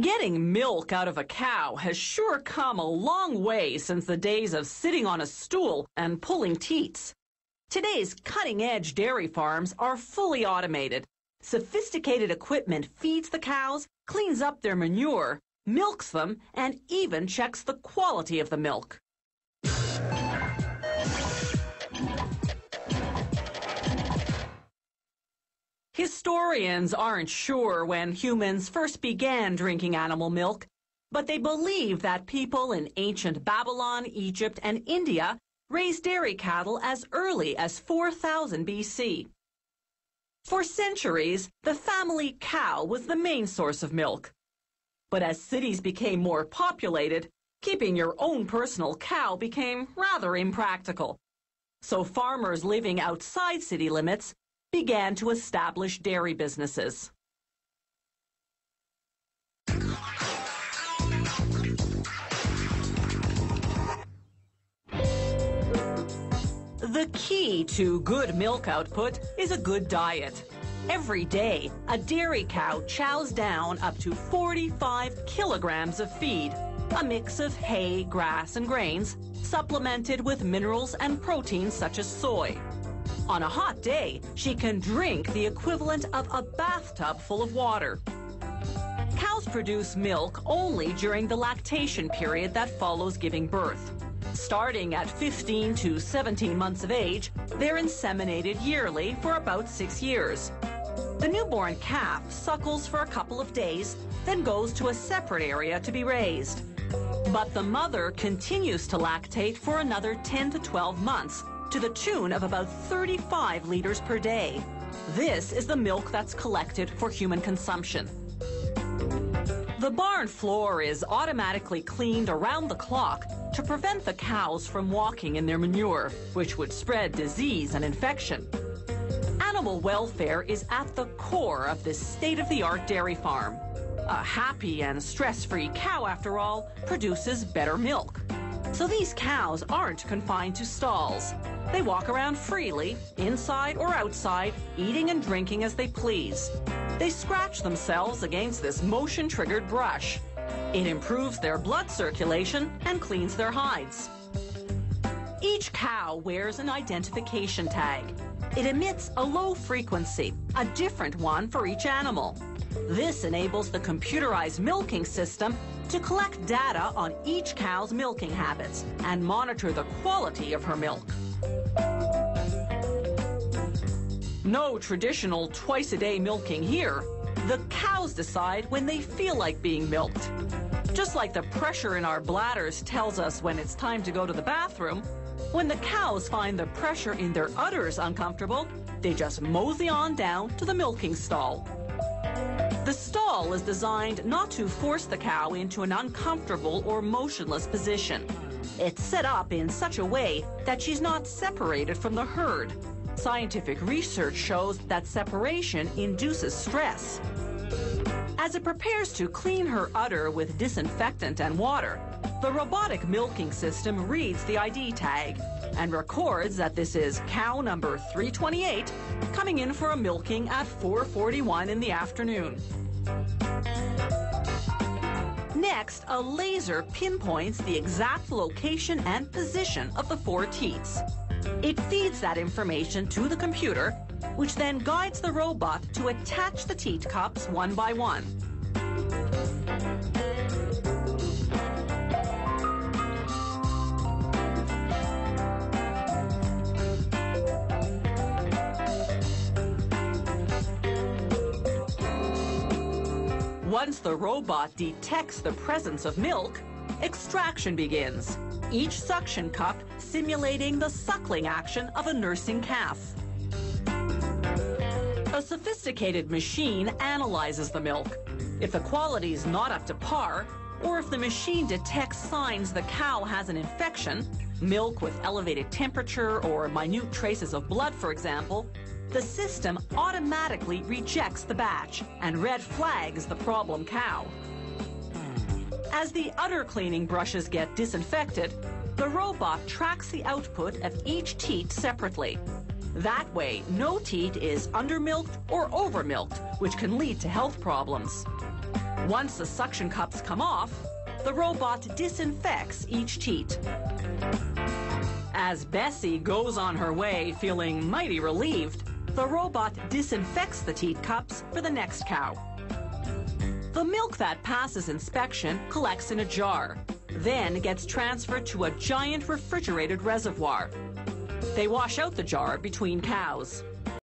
Getting milk out of a cow has sure come a long way since the days of sitting on a stool and pulling teats. Today's cutting-edge dairy farms are fully automated. Sophisticated equipment feeds the cows, cleans up their manure, milks them, and even checks the quality of the milk. Historians aren't sure when humans first began drinking animal milk, but they believe that people in ancient Babylon, Egypt, and India raised dairy cattle as early as 4000 BC. For centuries, the family cow was the main source of milk. But as cities became more populated, keeping your own personal cow became rather impractical. So farmers living outside city limits began to establish dairy businesses. The key to good milk output is a good diet. Every day, a dairy cow chows down up to 45 kilograms of feed, a mix of hay, grass, and grains, supplemented with minerals and proteins such as soy. On a hot day, she can drink the equivalent of a bathtub full of water. Cows produce milk only during the lactation period that follows giving birth. Starting at 15 to 17 months of age, they're inseminated yearly for about 6 years. The newborn calf suckles for a couple of days, then goes to a separate area to be raised. But the mother continues to lactate for another 10 to 12 months, to the tune of about 35 liters per day. This is the milk that's collected for human consumption. The barn floor is automatically cleaned around the clock to prevent the cows from walking in their manure, which would spread disease and infection. Animal welfare is at the core of this state-of-the-art dairy farm. A happy and stress-free cow, after all, produces better milk. So these cows aren't confined to stalls. They walk around freely, inside or outside, eating and drinking as they please. They scratch themselves against this motion-triggered brush. It improves their blood circulation and cleans their hides. Each cow wears an identification tag. It emits a low frequency, a different one for each animal. This enables the computerized milking system to collect data on each cow's milking habits and monitor the quality of her milk. No traditional twice-a-day milking here. The cows decide when they feel like being milked. Just like the pressure in our bladders tells us when it's time to go to the bathroom, when the cows find the pressure in their udders uncomfortable, they just mosey on down to the milking stall. The stall is designed not to force the cow into an uncomfortable or motionless position. It's set up in such a way that she's not separated from the herd. Scientific research shows that separation induces stress. As it prepares to clean her udder with disinfectant and water, the robotic milking system reads the ID tag and records that this is cow number 328 coming in for a milking at 4:41 in the afternoon. Next, a laser pinpoints the exact location and position of the 4 teats. It feeds that information to the computer, which then guides the robot to attach the teat cups one by one. Once the robot detects the presence of milk, extraction begins, each suction cup simulating the suckling action of a nursing calf. A sophisticated machine analyzes the milk. If the quality is not up to par, or if the machine detects signs the cow has an infection, milk with elevated temperature or minute traces of blood, for example, the system automatically rejects the batch and red flags the problem cow. As the udder cleaning brushes get disinfected, the robot tracks the output of each teat separately. That way, no teat is undermilked or overmilked, which can lead to health problems. Once the suction cups come off, the robot disinfects each teat. As Bessie goes on her way feeling mighty relieved, the robot disinfects the teat cups for the next cow. The milk that passes inspection collects in a jar, then gets transferred to a giant refrigerated reservoir. They wash out the jar between cows.